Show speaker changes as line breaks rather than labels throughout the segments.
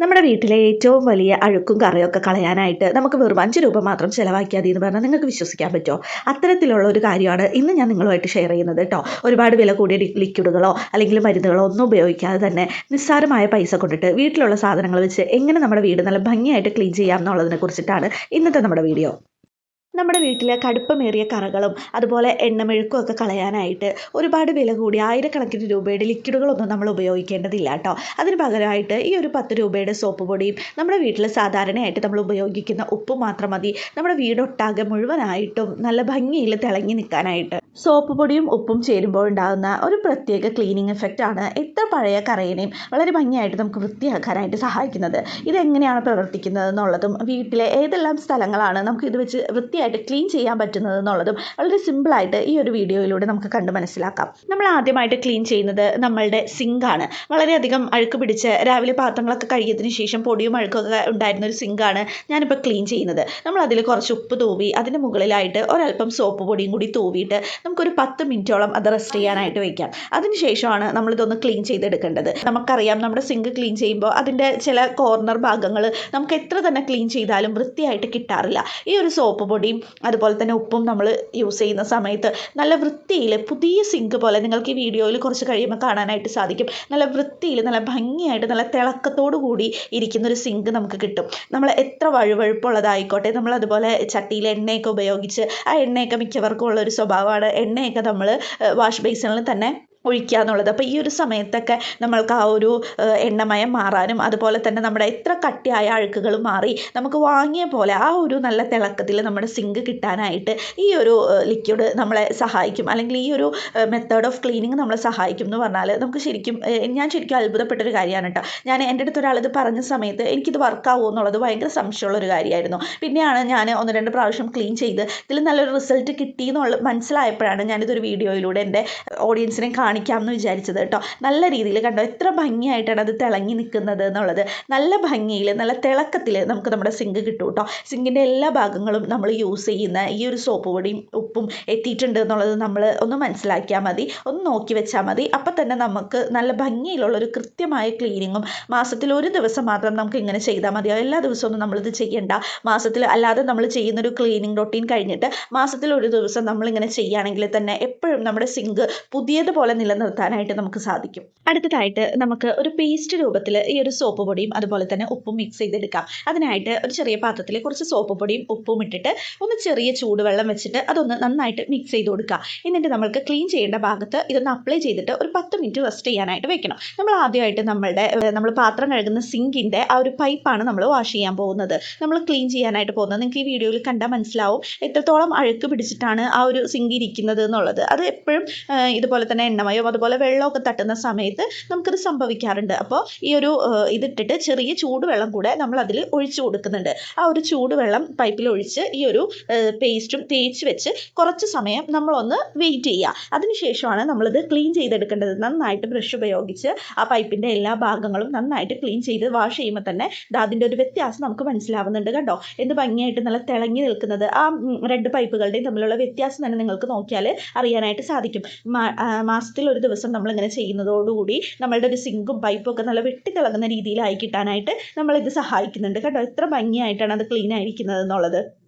നമ്മുടെ വീട്ടിലെ ഏറ്റവും വലിയ അഴുക്കും കറയൊക്കെ കളയാനായിട്ട് നമുക്ക് വെറും 5 രൂപ മാത്രം ചിലവാക്കിയാൽ മതി എന്ന് പറഞ്ഞാൽ നിങ്ങൾക്ക് വിശ്വസിക്കാൻ പറ്റുമോ? അത്തരത്തിലുള്ള ഒരു കാര്യമാണ് ഇന്ന് ഞാൻ നിങ്ങളുമായിട്ട് ഷെയർ ചെയ്യുന്നത് കേട്ടോ. ഒരുപാട് വില കൂടിയ ലിക്വിഡുകളോ അല്ലെങ്കിൽ മരുന്നുകളോ ഒന്നും ഉപയോഗിക്കാതെ തന്നെ നിസ്സാരമായ പൈസ കൊണ്ടിട്ട് വീട്ടിലുള്ള സാധനങ്ങൾ വെച്ച് എങ്ങനെ നമ്മുടെ വീട് നല്ല ഭംഗിയായിട്ട് ക്ലീൻ ചെയ്യാം എന്നുള്ളതിനെ കുറിച്ചിട്ടാണ് ഇന്നത്തെ നമ്മുടെ വീഡിയോ. നമ്മുടെ വീട്ടിലെ കടുപ്പമേറിയ കറകളും അതുപോലെ എണ്ണമെഴുക്കും ഒക്കെ കളയാനായിട്ട് ഒരുപാട് വില കൂടി ആയിരക്കണക്കിന് രൂപയുടെ ലിക്വിഡുകളൊന്നും നമ്മൾ ഉപയോഗിക്കേണ്ടതില്ല കേട്ടോ. അതിന് പകരമായിട്ട് ഈ ഒരു 10 രൂപയുടെ സോപ്പ് പൊടിയും നമ്മുടെ വീട്ടിൽ സാധാരണയായിട്ട് നമ്മൾ ഉപയോഗിക്കുന്ന ഉപ്പും മാത്രം മതി നമ്മുടെ വീടൊട്ടാകെ മുഴുവനായിട്ടും നല്ല ഭംഗിയിൽ തിളങ്ങി നിൽക്കാനായിട്ട്. സോപ്പ് പൊടിയും ഉപ്പും ചേരുമ്പോൾ ഉണ്ടാകുന്ന ഒരു പ്രത്യേക ക്ലീനിങ് എഫക്റ്റാണ് എത്ര പഴയ കറയിനെയും വളരെ ഭംഗിയായിട്ട് നമുക്ക് വൃത്തിയാക്കാനായിട്ട് സഹായിക്കുന്നത്. ഇതെങ്ങനെയാണ് പ്രവർത്തിക്കുന്നത് എന്നുള്ളതും വീട്ടിലെ ഏതെല്ലാം സ്ഥലങ്ങളാണ് നമുക്ക് ഇത് വെച്ച് വൃത്തിയായിട്ട് ക്ലീൻ ചെയ്യാൻ പറ്റുന്നത് എന്നുള്ളതും വളരെ സിമ്പിളായിട്ട് ഈ ഒരു വീഡിയോയിലൂടെ നമുക്ക് കണ്ട് മനസ്സിലാക്കാം. നമ്മൾ ആദ്യമായിട്ട് ക്ലീൻ ചെയ്യുന്നത് നമ്മളുടെ സിങ്കാണ്. വളരെയധികം അഴുക്ക് പിടിച്ച് രാവിലെ പാത്രങ്ങളൊക്കെ കഴുകിയതിന് ശേഷം പൊടിയും അഴുക്കൊക്കെ ഉണ്ടായിരുന്ന ഒരു സിങ്കാണ് ഞാനിപ്പോൾ ക്ലീൻ ചെയ്യുന്നത്. നമ്മൾ അതിൽ കുറച്ച് ഉപ്പ് തൂവി അതിൻ്റെ മുകളിലായിട്ട് ഒരല്പം സോപ്പ് പൊടിയും കൂടി തൂവിയിട്ട് നമുക്കൊരു 10 മിനിറ്റോളം അത് റെസ്റ്റ് ചെയ്യാനായിട്ട് വയ്ക്കാം. അതിനുശേഷമാണ് നമ്മളിതൊന്ന് ക്ലീൻ ചെയ്തെടുക്കേണ്ടത്. നമുക്കറിയാം നമ്മുടെ സിങ്ക് ക്ലീൻ ചെയ്യുമ്പോൾ അതിൻ്റെ ചില കോർണർ ഭാഗങ്ങൾ നമുക്ക് എത്ര തന്നെ ക്ലീൻ ചെയ്താലും വൃത്തിയായിട്ട് കിട്ടാറില്ല. ഈ ഒരു സോപ്പ് പൊടിയും അതുപോലെ തന്നെ ഉപ്പും നമ്മൾ യൂസ് ചെയ്യുന്ന സമയത്ത് നല്ല വൃത്തിയിൽ പുതിയ സിങ്ക് പോലെ നിങ്ങൾക്ക് ഈ വീഡിയോയിൽ കുറച്ച് കഴിയുമ്പോൾ കാണാനായിട്ട് സാധിക്കും. നല്ല വൃത്തിയിൽ നല്ല ഭംഗിയായിട്ട് നല്ല തിളക്കത്തോടു കൂടി ഇരിക്കുന്നൊരു സിങ്ക് നമുക്ക് കിട്ടും. നമ്മൾ എത്ര വഴുവഴുപ്പുള്ളതായിക്കോട്ടെ, നമ്മൾ അതുപോലെ ചട്ടിയിൽ എണ്ണയൊക്കെ ഉപയോഗിച്ച് ആ എണ്ണയൊക്കെ മിക്കവർക്കും ഉള്ളൊരു സ്വഭാവമാണ് എണ്ണയൊക്കെ നമ്മൾ വാഷ് ബേസിനിൽ തന്നെ ഒഴിക്കുക എന്നുള്ളത്. അപ്പോൾ ഈ ഒരു സമയത്തൊക്കെ നമ്മൾക്ക് ആ ഒരു എണ്ണമയം മാറാനും അതുപോലെ തന്നെ നമ്മുടെ എത്ര കട്ടിയായ അഴുക്കുകളും മാറി നമുക്ക് വാങ്ങിയ പോലെ ആ ഒരു നല്ല തിളക്കത്തിൽ നമ്മുടെ സിങ്ക് കിട്ടാനായിട്ട് ഈ ഒരു ലിക്വിഡ് നമ്മളെ സഹായിക്കും. അല്ലെങ്കിൽ ഈ ഒരു മെത്തേഡ് ഓഫ് ക്ലീനിങ് നമ്മളെ സഹായിക്കും എന്ന് പറഞ്ഞാൽ നമുക്ക് ഞാൻ ശരിക്കും അത്ഭുതപ്പെട്ടൊരു കാര്യമാണ് കേട്ടോ. ഞാൻ എൻ്റെ അടുത്ത് ഒരാളിത് പറഞ്ഞ സമയത്ത് എനിക്കിത് വർക്കാവുമോ എന്നുള്ളത് ഭയങ്കര സംശയമുള്ളൊരു കാര്യമായിരുന്നു. പിന്നെയാണ് ഞാൻ 1-2 പ്രാവശ്യം ക്ലീൻ ചെയ്ത് ഇതിൽ നല്ലൊരു റിസൾട്ട് കിട്ടി എന്നുള്ള മനസ്സിലായപ്പോഴാണ് ഞാനിതൊരു വീഡിയോയിലൂടെ എൻ്റെ ഓഡിയൻസിനെ കാണിക്കാമെന്ന് വിചാരിച്ചത് കേട്ടോ. നല്ല രീതിയിൽ കണ്ടോ എത്ര ഭംഗിയായിട്ടാണ് അത് തിളങ്ങി നിൽക്കുന്നത് എന്നുള്ളത്. നല്ല ഭംഗിയിൽ നല്ല തിളക്കത്തിൽ നമുക്ക് നമ്മുടെ സിങ്ക് കിട്ടും കേട്ടോ. സിങ്കിൻ്റെ എല്ലാ ഭാഗങ്ങളും നമ്മൾ യൂസ് ചെയ്യുന്ന ഈ ഒരു സോപ്പ് പൊടിയും ഉപ്പും എത്തിയിട്ടുണ്ട് എന്നുള്ളത് നമ്മൾ ഒന്ന് മനസ്സിലാക്കിയാൽ മതി, ഒന്ന് നോക്കി വെച്ചാൽ മതി. അപ്പം തന്നെ നമുക്ക് നല്ല ഭംഗിയിലുള്ളൊരു കൃത്യമായ ക്ലീനിങ്ങും മാസത്തിൽ ഒരു ദിവസം മാത്രം നമുക്ക് ഇങ്ങനെ ചെയ്താൽ മതിയോ. എല്ലാ ദിവസമൊന്നും നമ്മളിത് ചെയ്യേണ്ട. മാസത്തിൽ അല്ലാതെ നമ്മൾ ചെയ്യുന്നൊരു ക്ലീനിങ് റൊട്ടീൻ കഴിഞ്ഞിട്ട് മാസത്തിൽ ഒരു ദിവസം നമ്മളിങ്ങനെ ചെയ്യുകയാണെങ്കിൽ തന്നെ എപ്പോഴും നമ്മുടെ സിങ്ക് പുതിയതുപോലെ നിലനിർത്താനായിട്ട് നമുക്ക് സാധിക്കും. അടുത്തതായിട്ട് നമുക്ക് ഒരു പേസ്റ്റ് രൂപത്തിൽ ഈ ഒരു സോപ്പ് പൊടിയും അതുപോലെ തന്നെ ഉപ്പും മിക്സ് ചെയ്തെടുക്കാം. അതിനായിട്ട് ഒരു ചെറിയ പാത്രത്തിൽ കുറച്ച് സോപ്പ് പൊടിയും ഉപ്പും ഇട്ടിട്ട് ഒന്ന് ചെറിയ ചൂടുവെള്ളം വെച്ചിട്ട് അതൊന്ന് നന്നായിട്ട് മിക്സ് ചെയ്ത് കൊടുക്കുക. എന്നിട്ട് നമ്മൾക്ക് ക്ലീൻ ചെയ്യേണ്ട ഭാഗത്ത് ഇതൊന്ന് അപ്ലൈ ചെയ്തിട്ട് ഒരു 10 മിനിറ്റ് റെസ്റ്റ് ചെയ്യാനായിട്ട് വെക്കണം. നമ്മൾ ആദ്യമായിട്ട് നമ്മൾ പാത്രം കഴുകുന്ന സിങ്കിൻ്റെ ആ ഒരു പൈപ്പാണ് നമ്മൾ വാഷ് ചെയ്യാൻ പോകുന്നത്, നമ്മൾ ക്ലീൻ ചെയ്യാനായിട്ട് പോകുന്നത്. നിങ്ങൾക്ക് ഈ വീഡിയോയിൽ കണ്ടാൽ മനസ്സിലാവും എത്രത്തോളം അഴുക്ക് പിടിച്ചിട്ടാണ് ആ ഒരു സിങ്ക് ഇരിക്കുന്നത് എന്നുള്ളത്. അത് എപ്പോഴും ഇതുപോലെ തന്നെ എണ്ണമയോ അതുപോലെ വെള്ളമൊക്കെ തട്ടുന്ന സമയത്ത് നമുക്കത് സംഭവിക്കാറുണ്ട്. അപ്പോൾ ഈ ഒരു ഇതിട്ടിട്ട് ചെറിയ ചൂടുവെള്ളം കൂടെ നമ്മൾ അതിൽ ഒഴിച്ചു കൊടുക്കുന്നുണ്ട്. ആ ഒരു ചൂടുവെള്ളം പൈപ്പിൽ ഒഴിച്ച് ഈ ഒരു പേസ്റ്റും തേച്ച് വെച്ച് കുറച്ച് സമയം നമ്മളൊന്ന് വെയിറ്റ് ചെയ്യുക. അതിനുശേഷമാണ് നമ്മളിത് ക്ലീൻ ചെയ്തെടുക്കേണ്ടത്. നന്നായിട്ട് ബ്രഷ് ഉപയോഗിച്ച് ആ പൈപ്പിൻ്റെ എല്ലാ ഭാഗങ്ങളും നന്നായിട്ട് ക്ലീൻ ചെയ്ത് വാഷ് ചെയ്യുമ്പോൾ തന്നെ അതിൻ്റെ ഒരു വ്യത്യാസം നമുക്ക് മനസ്സിലാവുന്നുണ്ട് കണ്ടോ. എന്ത് ഭംഗിയായിട്ട് നല്ല തിളങ്ങി നിൽക്കുന്നത്. ആ 2 പൈപ്പുകളുടെയും തമ്മിലുള്ള വ്യത്യാസം തന്നെ നിങ്ങൾക്ക് നോക്കിയാൽ അറിയാനായിട്ട് സാധിക്കും. മാസത്തിൽ ഒരു ദിവസം നമ്മളിങ്ങനെ ചെയ്യുന്നതോടുകൂടി നമ്മളുടെ ഒരു സിങ്കും പൈപ്പും ഒക്കെ നല്ല വെട്ടിത്തിളങ്ങുന്ന രീതിയിലായി കിട്ടാനായിട്ട് നമ്മളിത് സഹായിക്കുന്നുണ്ട് കേട്ടോ. എത്ര ഭംഗിയായിട്ടാണ് അത് ക്ലീൻ ആയിരിക്കുന്നത് എന്നുള്ളത്.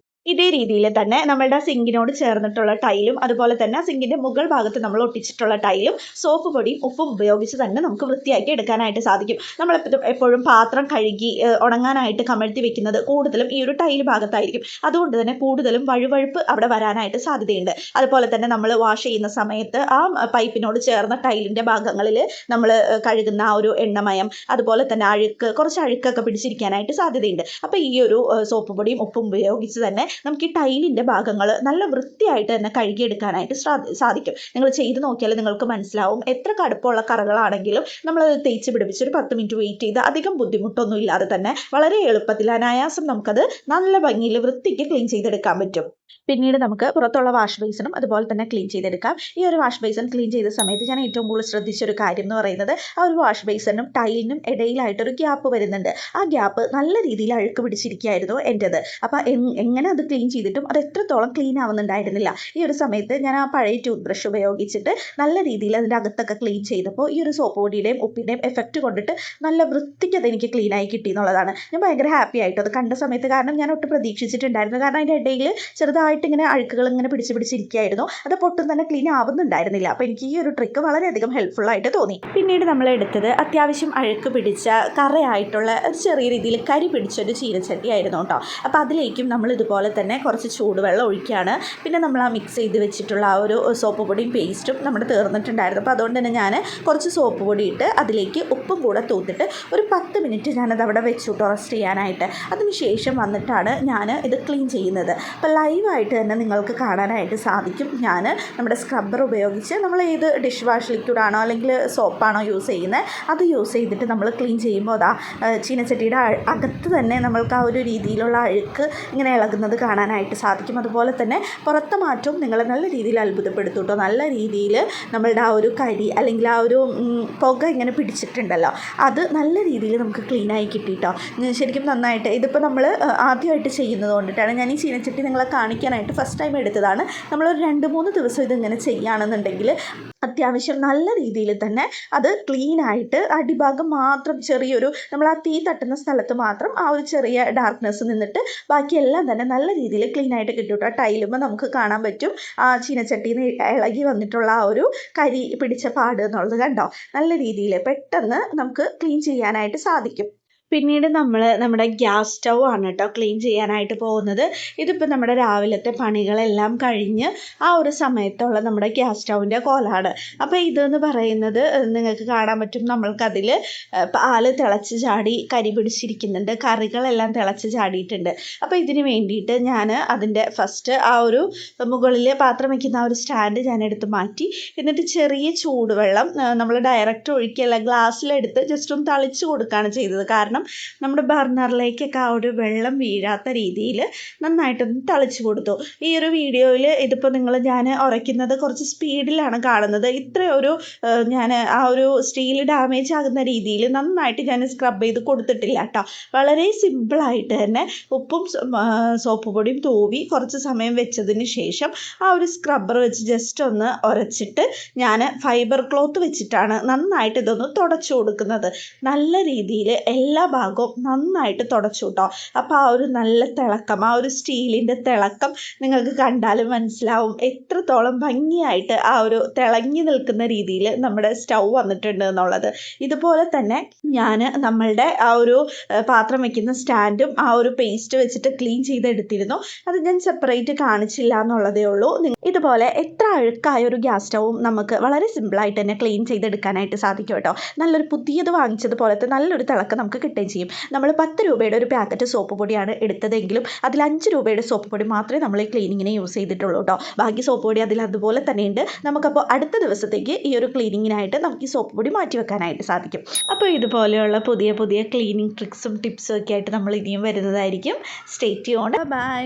ഇതേ രീതിയിൽ തന്നെ നമ്മളുടെ സിങ്കിനോട് ചേർന്നിട്ടുള്ള ടൈലും അതുപോലെ തന്നെ സിങ്കിൻ്റെ മുകൾ ഭാഗത്ത് നമ്മൾ ഒട്ടിച്ചിട്ടുള്ള ടൈലും സോപ്പ് പൊടിയും ഉപ്പും ഉപയോഗിച്ച് തന്നെ നമുക്ക് വൃത്തിയാക്കി എടുക്കാനായിട്ട് സാധിക്കും. നമ്മൾ എപ്പോഴും പാത്രം കഴുകി ഉണങ്ങാനായിട്ട് കമഴ്ത്തി വെക്കുന്നത് കൂടുതലും ഈ ഒരു ടൈൽ ഭാഗത്തായിരിക്കും. അതുകൊണ്ട് തന്നെ കൂടുതലും വഴുവഴുപ്പ് അവിടെ വരാനായിട്ട് സാധ്യതയുണ്ട്. അതുപോലെ തന്നെ നമ്മൾ വാഷ് ചെയ്യുന്ന സമയത്ത് ആ പൈപ്പിനോട് ചേർന്ന ടൈലിൻ്റെ ഭാഗങ്ങളിൽ നമ്മൾ കഴുകുന്ന ആ ഒരു എണ്ണമയം അതുപോലെ തന്നെ കുറച്ച് അഴുക്കൊക്കെ പിടിച്ചിരിക്കാനായിട്ട് സാധ്യതയുണ്ട്. അപ്പോൾ ഈ ഒരു സോപ്പ് പൊടിയും ഉപ്പും ഉപയോഗിച്ച് തന്നെ നമുക്ക് ഈ ടൈലിൻ്റെ ഭാഗങ്ങൾ നല്ല വൃത്തിയായിട്ട് തന്നെ കഴുകിയെടുക്കാനായിട്ട് സാധിക്കും. നിങ്ങൾ ചെയ്ത് നോക്കിയാൽ നിങ്ങൾക്ക് മനസ്സിലാവും എത്ര കടുപ്പമുള്ള കറകളാണെങ്കിലും നമ്മളത് തേച്ച് പിടിപ്പിച്ച് ഒരു 10 മിനിറ്റ് വെയിറ്റ് ചെയ്ത് അധികം ബുദ്ധിമുട്ടൊന്നും ഇല്ലാതെ തന്നെ വളരെ എളുപ്പത്തിൽ അനായാസം നമുക്കത് നല്ല ഭംഗിയിൽ വൃത്തിക്ക് ക്ലീൻ ചെയ്തെടുക്കാൻ പറ്റും. പിന്നീട് നമുക്ക് പുറത്തുള്ള വാഷ് ബേസിനും അതുപോലെ തന്നെ ക്ലീൻ ചെയ്തെടുക്കാം. ഈ ഒരു വാഷ് ബേസിൻ ക്ലീൻ ചെയ്ത സമയത്ത് ഞാൻ ഏറ്റവും കൂടുതൽ ശ്രദ്ധിച്ചൊരു കാര്യം എന്ന് പറയുന്നത് ആ ഒരു വാഷ് ബേസിനും ടൈലിനും ഇടയിലായിട്ടൊരു ഗ്യാപ്പ് വരുന്നുണ്ട്. ആ ഗ്യാപ്പ് നല്ല രീതിയിൽ അഴുക്ക് പിടിച്ചിരിക്കുകയായിരുന്നു എൻ്റെത്. അപ്പോൾ എങ്ങനെ അത് ക്ലീൻ ചെയ്തിട്ടും അത് എത്രത്തോളം ക്ലീൻ ആവുന്നുണ്ടായിരുന്നില്ല. ഈ ഒരു സമയത്ത് ഞാൻ ആ പഴയ ടൂത്ത് ബ്രഷ് ഉപയോഗിച്ചിട്ട് നല്ല രീതിയിൽ അതിൻ്റെ അകത്തൊക്കെ ക്ലീൻ ചെയ്തപ്പോൾ ഈ ഒരു സോപ്പ് പൊടിയുടെയും ഉപ്പിൻ്റെയും എഫക്റ്റ് കൊണ്ടിട്ട് നല്ല വൃത്തിക്ക് അതെനിക്ക് ക്ലീനായി കിട്ടി എന്നുള്ളതാണ്. ഞാൻ ഭയങ്കര ഹാപ്പി ആയിട്ട് അത് കണ്ട സമയത്ത്, കാരണം ഞാൻ ഒട്ടും പ്രതീക്ഷിച്ചിട്ടുണ്ടായിരുന്നു. കാരണം അതിൻ്റെ ഇടയിൽ ചെറുതായിട്ട് ഇങ്ങനെ അഴുക്കുകൾ ഇങ്ങനെ പിടിച്ചിരിക്കുകയായിരുന്നു. അത് പൊട്ടും തന്നെ ക്ലീൻ ആവുന്നുണ്ടായിരുന്നില്ല. അപ്പോൾ എനിക്ക് ഈ ഒരു ട്രിക്ക് വളരെയധികം ഹെൽപ്ഫുൾ ആയിട്ട് തോന്നി. പിന്നീട് നമ്മൾ എടുത്തത് അത്യാവശ്യം അഴുക്ക് പിടിച്ച കറയായിട്ടുള്ള ഒരു ചെറിയ രീതിയിൽ കരി പിടിച്ചൊരു ചീനച്ചട്ടി ആയിരുന്നു കേട്ടോ. അപ്പോൾ അതിലേക്കും നമ്മൾ ഇതുപോലെ തന്നെ കുറച്ച് ചൂടുവെള്ളം ഒഴിക്കുകയാണ്. പിന്നെ നമ്മൾ ആ മിക്സ് ചെയ്ത് വെച്ചിട്ടുള്ള ആ ഒരു സോപ്പ് പൊടിയും പേസ്റ്റും നമ്മുടെ തീർന്നിട്ടുണ്ടായിരുന്നു. അപ്പോൾ അതുകൊണ്ട് തന്നെ ഞാൻ കുറച്ച് സോപ്പ് പൊടി ഇട്ട് അതിലേക്ക് ഉപ്പും കൂടെ തൂത്തിട്ട് ഒരു 10 മിനിറ്റ് ഞാനത് അവിടെ വെച്ചു റോസ്റ്റ് ചെയ്യാനായിട്ട്. അതിന് ശേഷം വന്നിട്ടാണ് ഞാൻ ഇത് ക്ലീൻ ചെയ്യുന്നത്. അപ്പോൾ ലൈവായിട്ട് തന്നെ നിങ്ങൾക്ക് കാണാനായിട്ട് സാധിക്കും. ഞാൻ നമ്മുടെ സ്ക്രബ്ബർ ഉപയോഗിച്ച് നമ്മൾ ഏത് ഡിഷ് വാഷ് ലിക്വിഡാണോ അല്ലെങ്കിൽ സോപ്പാണോ യൂസ് ചെയ്യുന്നത് അത് യൂസ് ചെയ്തിട്ട് നമ്മൾ ക്ലീൻ ചെയ്യുമ്പോൾ അതാ ചീനച്ചട്ടിയുടെ അകത്ത് തന്നെ നമ്മൾക്ക് ആ ഒരു രീതിയിലുള്ള അഴുക്ക് ഇങ്ങനെ ഇളകുന്നത് കാണാനായിട്ട് സാധിക്കും. അതുപോലെ തന്നെ പുറത്തെ മാറ്റവും നിങ്ങളെ നല്ല രീതിയിൽ അത്ഭുതപ്പെടുത്തും കേട്ടോ. നല്ല രീതിയിൽ നമ്മളുടെ ആ ഒരു കരി അല്ലെങ്കിൽ ആ ഒരു പുക ഇങ്ങനെ പിടിച്ചിട്ടുണ്ടല്ലോ, അത് നല്ല രീതിയിൽ നമുക്ക് ക്ലീനായി കിട്ടിയിട്ടോ. ശരിക്കും നന്നായിട്ട്. ഇതിപ്പോൾ നമ്മൾ ആദ്യമായിട്ട് ചെയ്യുന്നത് കൊണ്ടിട്ടാണ് ഞാൻ ഈ ചീനച്ചട്ടി നിങ്ങളെ കാണിക്കാനായിട്ട് ഫസ്റ്റ് ടൈം എടുത്തതാണ്. നമ്മളൊരു 2-3 ദിവസം ഇതിങ്ങനെ ചെയ്യുകയാണെന്നുണ്ടെങ്കിൽ അത്യാവശ്യം നല്ല രീതിയിൽ തന്നെ അത് ക്ലീനായിട്ട് അടിഭാഗം മാത്രം ചെറിയൊരു നമ്മൾ ആ തീ തട്ടുന്ന സ്ഥലത്ത് മാത്രം ആ ഒരു ചെറിയ ഡാർക്ക്നെസ് നിന്നിട്ട് ബാക്കിയെല്ലാം തന്നെ നല്ല രീതിയിൽ ക്ലീനായിട്ട് കിട്ടും കേട്ടോ. ടൈലുമ്പോൾ നമുക്ക് കാണാൻ പറ്റും ആ ചീനച്ചട്ടിയിൽ നിന്ന് ഇളകി വന്നിട്ടുള്ള ആ ഒരു കരി പിടിച്ച പാട് എന്നുള്ളത് കണ്ടോ. നല്ല രീതിയിൽ പെട്ടെന്ന് നമുക്ക് ക്ലീൻ ചെയ്യാനായിട്ട് സാധിക്കും. പിന്നീട് നമ്മൾ നമ്മുടെ ഗ്യാസ് സ്റ്റൗ ആണ് കേട്ടോ ക്ലീൻ ചെയ്യാനായിട്ട് പോകുന്നത്. ഇതിപ്പോൾ നമ്മുടെ രാവിലത്തെ പണികളെല്ലാം കഴിഞ്ഞ് ആ ഒരു സമയത്തുള്ള നമ്മുടെ ഗ്യാസ് സ്റ്റൗവിൻ്റെ കോലാണ്. അപ്പോൾ ഇതെന്ന് പറയുന്നത് നിങ്ങൾക്ക് കാണാൻ പറ്റും, നമ്മൾക്കതിൽ പാല് തിളച്ച് ചാടി കരി പിടിച്ചിരിക്കുന്നുണ്ട്, കറികളെല്ലാം തിളച്ച് ചാടിയിട്ടുണ്ട്. അപ്പോൾ ഇതിന് വേണ്ടിയിട്ട് ഞാൻ അതിൻ്റെ ഫസ്റ്റ് ആ ഒരു മുകളിൽ പാത്രം വയ്ക്കുന്ന ആ ഒരു സ്റ്റാൻഡ് ഞാൻ എടുത്ത് മാറ്റി. എന്നിട്ട് ചെറിയ ചൂടുവെള്ളം നമ്മൾ ഡയറക്റ്റ് ഒഴിക്കുകയല്ല, ഗ്ലാസ്സിലെടുത്ത് ജസ്റ്റ് ഒന്ന് തളിച്ച് കൊടുക്കുകയാണ് ചെയ്തത്. കാരണം നമ്മുടെ ബർണറിലേക്കൊക്കെ ആ ഒരു വെള്ളം വീഴാത്ത രീതിയിൽ നന്നായിട്ടൊന്ന് തളിച്ച് കൊടുത്തു. ഈ ഒരു വീഡിയോയിൽ ഇതിപ്പോൾ ഞാൻ ഉരയ്ക്കുന്നത് കുറച്ച് സ്പീഡിലാണ് കാണുന്നത്. ഇത്രയൊരു ഞാൻ ആ ഒരു സ്റ്റീൽ ഡാമേജ് ആകുന്ന രീതിയിൽ നന്നായിട്ട് ഞാൻ സ്ക്രബ് ചെയ്ത് കൊടുത്തിട്ടില്ല കേട്ടോ. വളരെ സിമ്പിളായിട്ട് തന്നെ ഉപ്പും സോപ്പ് പൊടിയും തൂവി കുറച്ച് സമയം വെച്ചതിന് ശേഷം ആ ഒരു സ്ക്രബ്ബർ വെച്ച് ജസ്റ്റ് ഒന്ന് ഉരച്ചിട്ട് ഞാൻ ഫൈബർ ക്ലോത്ത് വെച്ചിട്ടാണ് നന്നായിട്ട് ഇതൊന്ന് തുടച്ചു കൊടുക്കുന്നത്. നല്ല രീതിയിൽ എല്ലാ ഭാഗവും നന്നായിട്ട് തുടച്ചു കേട്ടോ. അപ്പോൾ ആ ഒരു നല്ല തിളക്കം, ആ ഒരു സ്റ്റീലിൻ്റെ തിളക്കം നിങ്ങൾക്ക് കണ്ടാലും മനസ്സിലാവും എത്രത്തോളം ഭംഗിയായിട്ട് ആ ഒരു തിളങ്ങി നിൽക്കുന്ന രീതിയിൽ നമ്മുടെ സ്റ്റൗ വന്നിട്ടുണ്ട് എന്നുള്ളത്. ഇതുപോലെ തന്നെ ഞാൻ നമ്മളുടെ ആ ഒരു പാത്രം വയ്ക്കുന്ന സ്റ്റാൻഡും ആ ഒരു പേസ്റ്റ് വെച്ചിട്ട് ക്ലീൻ ചെയ്തെടുത്തിരുന്നു. അത് ഞാൻ സെപ്പറേറ്റ് കാണിച്ചില്ല എന്നുള്ളതേ ഉള്ളൂ. ഇതുപോലെ എത്ര അഴുക്കായ ഒരു ഗ്യാസ് സ്റ്റൗവും നമുക്ക് വളരെ സിമ്പിളായിട്ട് തന്നെ ക്ലീൻ ചെയ്തെടുക്കാനായിട്ട് സാധിക്കും കേട്ടോ. നല്ലൊരു പുതിയത് വാങ്ങിച്ചതുപോലത്തെ നല്ലൊരു തിളക്കം നമുക്ക് കിട്ടുകയും ചെയ്യും. നമ്മൾ 10 രൂപയുടെ ഒരു പാക്കറ്റ് സോപ്പ് പൊടിയാണ് എടുത്തതെങ്കിലും അതിൽ 5 രൂപയുടെ സോപ്പ് പൊടി മാത്രമേ നമ്മൾ ഈ ക്ലീനിങ്ങിന് യൂസ് ചെയ്തിട്ടുള്ളൂ കേട്ടോ. ബാക്കി സോപ്പ് പൊടി അതിൽ അതുപോലെ തന്നെ ഉണ്ട്. നമുക്കപ്പോൾ അടുത്ത ദിവസത്തേക്ക് ഈ ഒരു ക്ലീനിങ്ങിനായിട്ട് നമുക്ക് ഈ സോപ്പ് പൊടി മാറ്റി വെക്കാനായിട്ട് സാധിക്കും. അപ്പോൾ ഇതുപോലെയുള്ള പുതിയ പുതിയ ക്ലീനിങ് ട്രിക്സും ടിപ്സും ഒക്കെ ആയിട്ട് നമ്മൾ ഇനിയും വരുന്നതായിരിക്കും. Stay tuned. ബൈ.